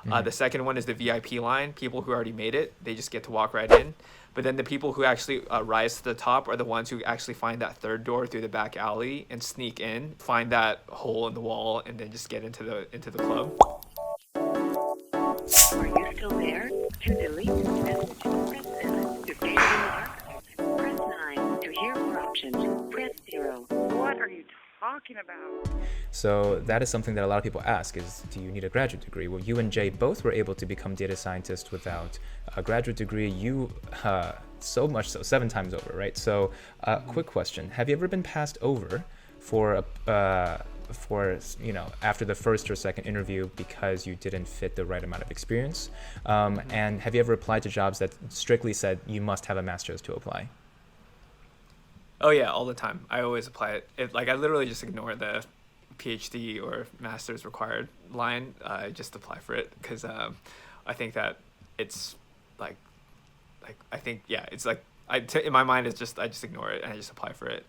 The second one is the VIP line. People who already made it, they just get to walk right in. But then the people who actually rise to the top are the ones who actually find that third door through the back alley and sneak in, find that hole in the wall, and then just get into the club. Are you still there? To delete this message, press 7. To save remarks, press 9. To hear more options, press 0. What are you talking about? So that is something that a lot of people ask is, do you need a graduate degree? Well, you and Jay both were able to become data scientists without a graduate degree. You, so much so, 7 times over, right? So quick question. Have you ever been passed over for after the first or second interview because you didn't fit the right amount of experience? And have you ever applied to jobs that strictly said you must have a master's to apply? Oh yeah, all the time. I always apply it. I literally just ignore the PhD or master's required line. I just apply for it because I think that it's I think it's in my mind it's just I just ignore it and I just apply for it.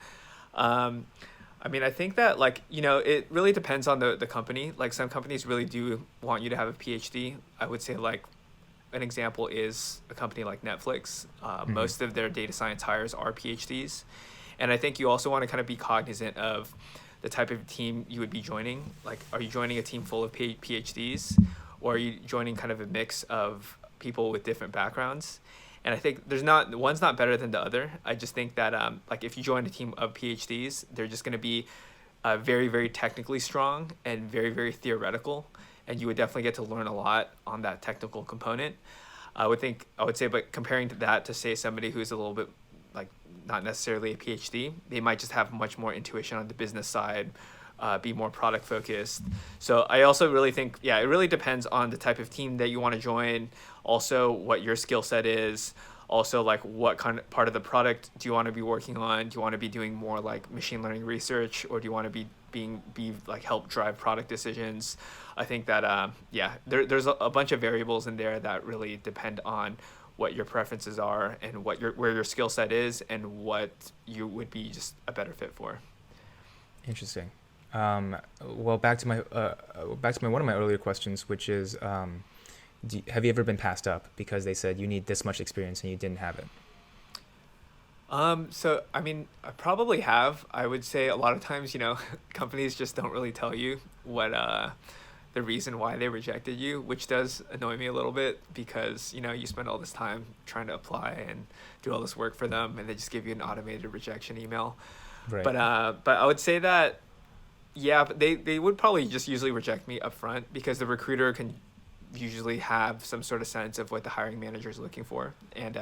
I think that it really depends on the company. Like some companies really do want you to have a PhD. I would say an example is a company like Netflix. Most of their data science hires are PhDs. And I think you also want to kind of be cognizant of the type of team you would be joining. Like, are you joining a team full of PhDs, or are you joining kind of a mix of people with different backgrounds? And I think one's not better than the other. I just think that if you join a team of PhDs, they're just going to be very, very technically strong and very, very theoretical. And you would definitely get to learn a lot on that technical component. I would say, but comparing that to say somebody who's a little bit not necessarily a PhD, they might just have much more intuition on the business side, be more product focused. So I also really think, it really depends on the type of team that you want to join. Also what your skill set is. Also what kind of part of the product do you want to be working on? Do you want to be doing more machine learning research, or do you want to be help drive product decisions? I think that there's a bunch of variables in there that really depend on what your preferences are and where your skill set is and what you would be just a better fit for. Interesting. Well, back to my one of my earlier questions, which is, have you ever been passed up because they said you need this much experience and you didn't have it? I probably have. I would say a lot of times, companies just don't really tell you what the reason why they rejected you, which does annoy me a little bit because, you spend all this time trying to apply and do all this work for them and they just give you an automated rejection email. Right. But I would say that, they would probably just usually reject me up front because the recruiter can usually have some sort of sense of what the hiring manager is looking for. And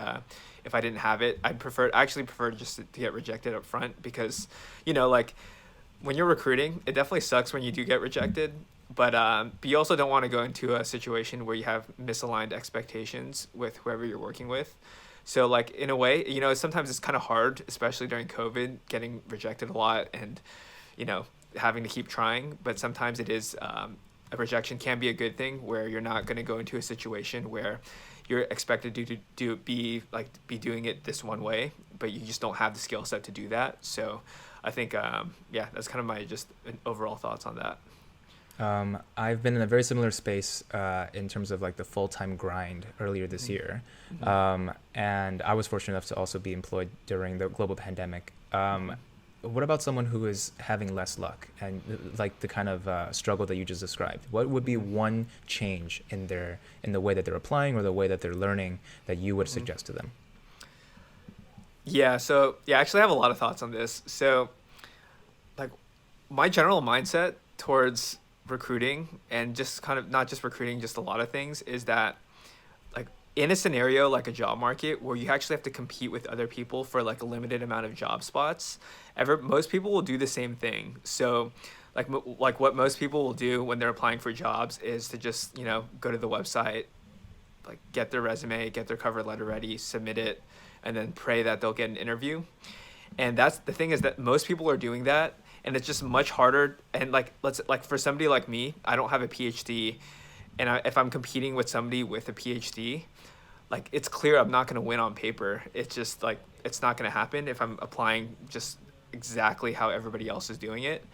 if I didn't have it, I actually prefer just to get rejected up front because, when you're recruiting, it definitely sucks when you do get rejected. But you also don't want to go into a situation where you have misaligned expectations with whoever you're working with. So in a way, sometimes it's kind of hard, especially during COVID, getting rejected a lot and, having to keep trying. But sometimes it is a rejection can be a good thing where you're not going to go into a situation where you're expected to be doing it this one way, but you just don't have the skill set to do that. So I think, that's kind of my just overall thoughts on that. I've been in a very similar space in terms of the full-time grind earlier this year. And I was fortunate enough to also be employed during the global pandemic. What about someone who is having less luck and the kind of struggle that you just described? What would be one change in the way that they're applying or the way that they're learning that you would suggest to them? Actually I have a lot of thoughts on this. So my general mindset towards recruiting and just kind of not just recruiting, just a lot of things is that in a scenario like a job market where you actually have to compete with other people for a limited amount of job spots, most people will do the same thing. So what most people will do when they're applying for jobs is to just go to the website, get their resume, get their cover letter ready, submit it, and then pray that they'll get an interview. And that's the thing, is that most people are doing that. And it's just much harder. And for somebody like me, I don't have a PhD, and if I'm competing with somebody with a PhD, it's clear I'm not going to win on paper. It's just it's not going to happen if I'm applying just exactly how everybody else is doing it.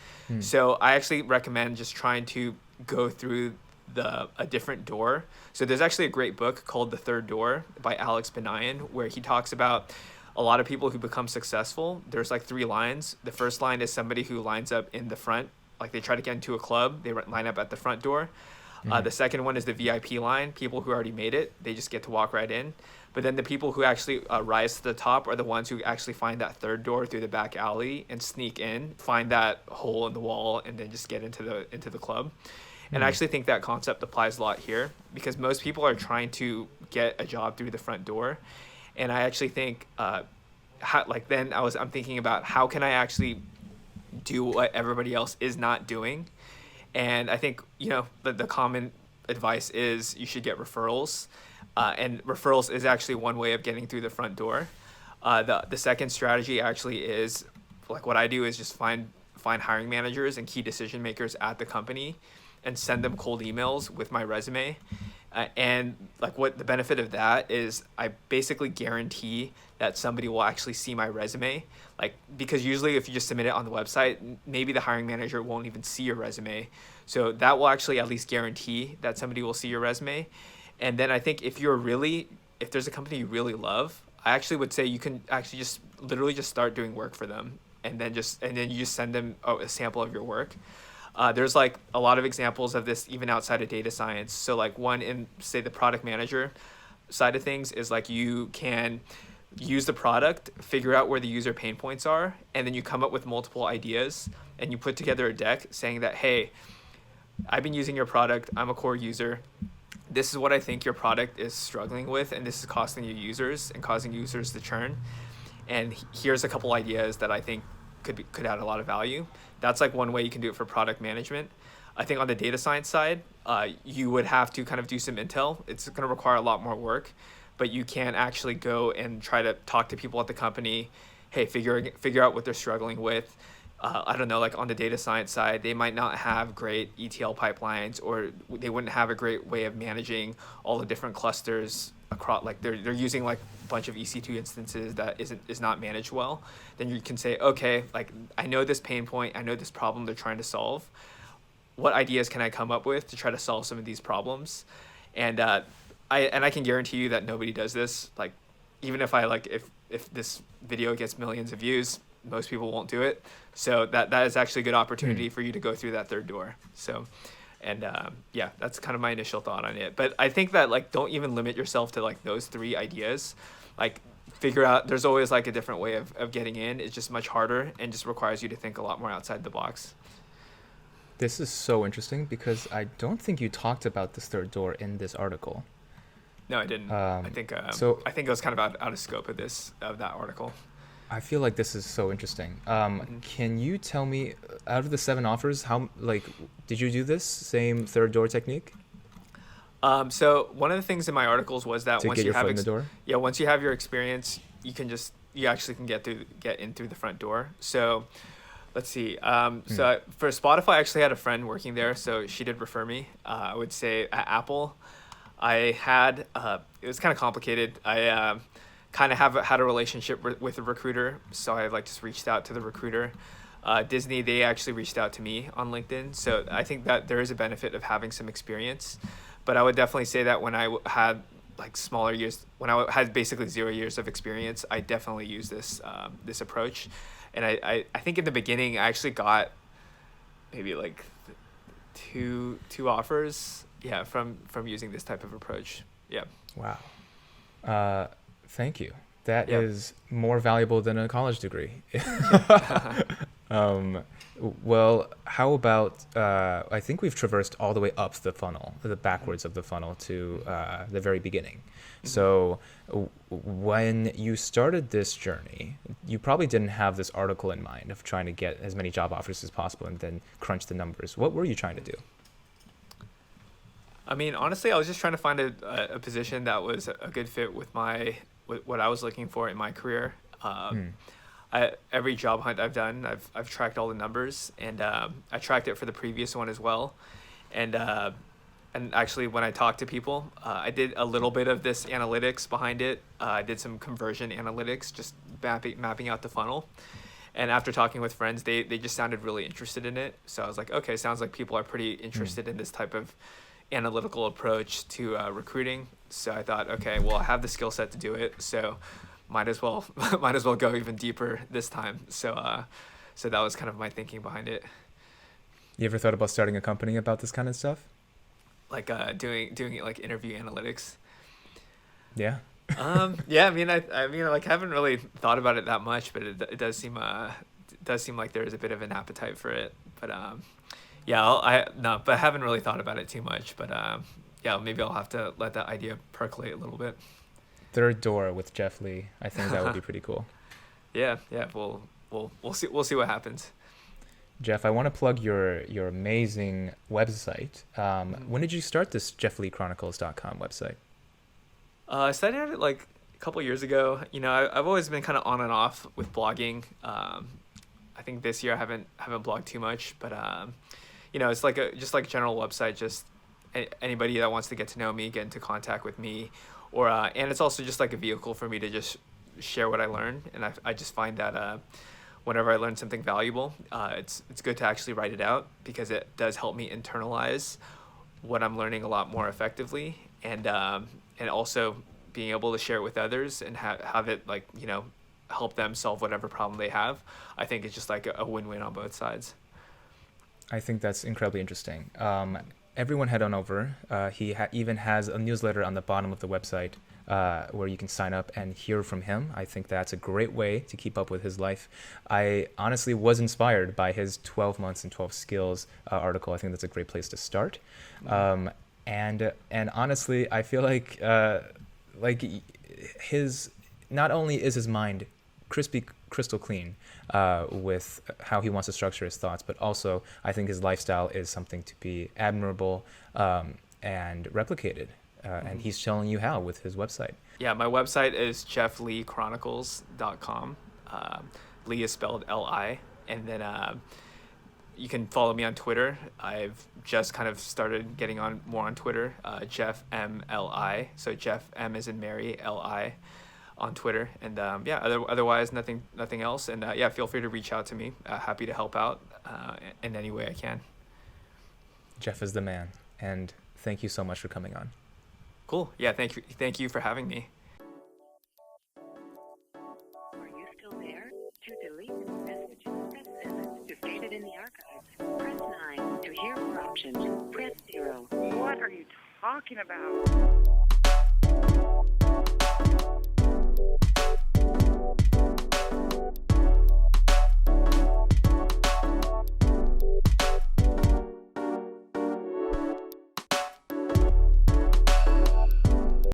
So I actually recommend just trying to go through a different door. So there's actually a great book called The Third Door by Alex Benayan, where he talks about a lot of people who become successful. There's like 3 lines. The first line is somebody who lines up in the front, like they try to get into a club, they line up at the front door. The second one is the VIP line, people who already made it, they just get to walk right in. But then the people who actually rise to the top are the ones who actually find that third door through the back alley and sneak in, find that hole in the wall, and then just get into the club. And I actually think that concept applies a lot here, because most people are trying to get a job through the front door. And I actually think, I'm thinking about how can I actually do what everybody else is not doing. And I think, the common advice is you should get referrals. And referrals is actually one way of getting through the front door. The second strategy actually is, like what I do is just find hiring managers and key decision makers at the company and send them cold emails with my resume. And like what the benefit of that is, I basically guarantee that somebody will actually see my resume. Like, because usually if you just submit it on the website, maybe the hiring manager won't even see your resume. So that will actually at least guarantee that somebody will see your resume. And then I think if there's a company you really love, I actually would say you can actually just literally just start doing work for them, and then you just send them a sample of your work. There's like a lot of examples of this even outside of data science. So like one in, say, the product manager side of things is like you can use the product, figure out where the user pain points are, and then you come up with multiple ideas and you put together a deck saying that, hey, I've been using your product, I'm a core user, this is what I think your product is struggling with, and this is costing you users and causing users to churn, and here's a couple ideas that I think could add a lot of value. That's like one way you can do it for product management. I think on the data science side, you would have to kind of do some intel. It's going to require a lot more work, but you can actually go and try to talk to people at the company. Hey, figure out what they're struggling with. I don't know, like on the data science side, they might not have great ETL pipelines, or they wouldn't have a great way of managing all the different clusters across, like they're using like a bunch of EC2 instances that is not managed well. Then you can say, okay, like I know this pain point, I know this problem they're trying to solve. What ideas can I come up with to try to solve some of these problems? And I can guarantee you that nobody does this. Like, even if if this video gets millions of views, most people won't do it. So that is actually a good opportunity for you to go through that third door. So, and yeah, that's kind of my initial thought on it. But I think that like, don't even limit yourself to like those 3 ideas. Like, figure out, there's always like a different way of getting in. It's just much harder and just requires you to think a lot more outside the box. This is so interesting because I don't think you talked about this third door in this article. No, I didn't. I think it was kind of out of scope of that article. I feel like this is so interesting. Can you tell me, out of the 7 offers, how did you do this same third door technique? So one of the things in my articles was that once you have in the door? Yeah, once you have your experience, you actually can get in through the front door. So let's see. So for Spotify, I actually had a friend working there, so she did refer me. I would say at Apple, I had it was kind of complicated. I kind of had a relationship with a recruiter, so I just reached out to the recruiter. Disney, they actually reached out to me on LinkedIn, so I think that there is a benefit of having some experience. But I would definitely say that when I had smaller years, when I had basically 0 years of experience, I definitely used this approach. And I think in the beginning I actually got maybe two offers, yeah, from using this type of approach. Yeah. Wow. Thank you. That is more valuable than a college degree. Well, how about, I think we've traversed all the way up the funnel, the backwards of the funnel to the very beginning. Mm-hmm. So when you started this journey, you probably didn't have this article in mind of trying to get as many job offers as possible and then crunch the numbers. What were you trying to do? I mean, honestly, I was just trying to find a position that was a good fit with what I was looking for in my career. Every job hunt I've done, I've tracked all the numbers, and I tracked it for the previous one as well. And actually, when I talked to people, I did a little bit of this analytics behind it. I did some conversion analytics, just mapping out the funnel. And after talking with friends, they just sounded really interested in it. So I was like, okay, sounds like people are pretty interested in this type of analytical approach to recruiting. So I thought, okay, well, I have the skill set to do it, so might as well might as well go even deeper this time. So that was kind of my thinking behind it. You ever thought about starting a company about this kind of stuff? Like doing it like interview analytics. Yeah. Yeah, I mean, like, haven't really thought about it that much, but it does seem like there is a bit of an appetite for it. But yeah, but I haven't really thought about it too much. But yeah, maybe I'll have to let that idea percolate a little bit. Third door with Jeff Lee. I think that would be pretty cool. Yeah, we'll see what happens. Jeff, I want to plug your amazing website. When did you start this JeffLeeChronicles.com website? I started it like a couple years ago. You know, I've always been kind of on and off with blogging. I think this year I haven't blogged too much, but you know, it's like just like a general website. Just anybody that wants to get to know me, get into contact with me, or and it's also just like a vehicle for me to just share what I learn. And I just find that whenever I learn something valuable, it's good to actually write it out, because it does help me internalize what I'm learning a lot more effectively, and also being able to share it with others and have it, like, you know, help them solve whatever problem they have. I think it's just like a win-win on both sides. I think that's incredibly interesting. Everyone head on over. He even has a newsletter on the bottom of the website where you can sign up and hear from him. I think that's a great way to keep up with his life. I honestly was inspired by his 12 months and 12 skills article. I think that's a great place to start. And honestly, I feel like his, not only is his mind crystal clean with how he wants to structure his thoughts, but also I think his lifestyle is something to be admirable and replicated. And he's showing you how with his website. Yeah, my website is jeffleechronicles.com. Lee is spelled L-I. And then you can follow me on Twitter. I've just kind of started getting on more on Twitter. Jeff M L-I. So Jeff M as in Mary, L-I on Twitter. And yeah, otherwise nothing else. And yeah, feel free to reach out to me. Happy to help out in any way I can. Jeff is the man. And thank you so much for coming on. Cool. Yeah, thank you for having me. Are you still there? To delete this message, press 7. To save it in the archives, press 9. To hear more options, press 0. What are you talking about?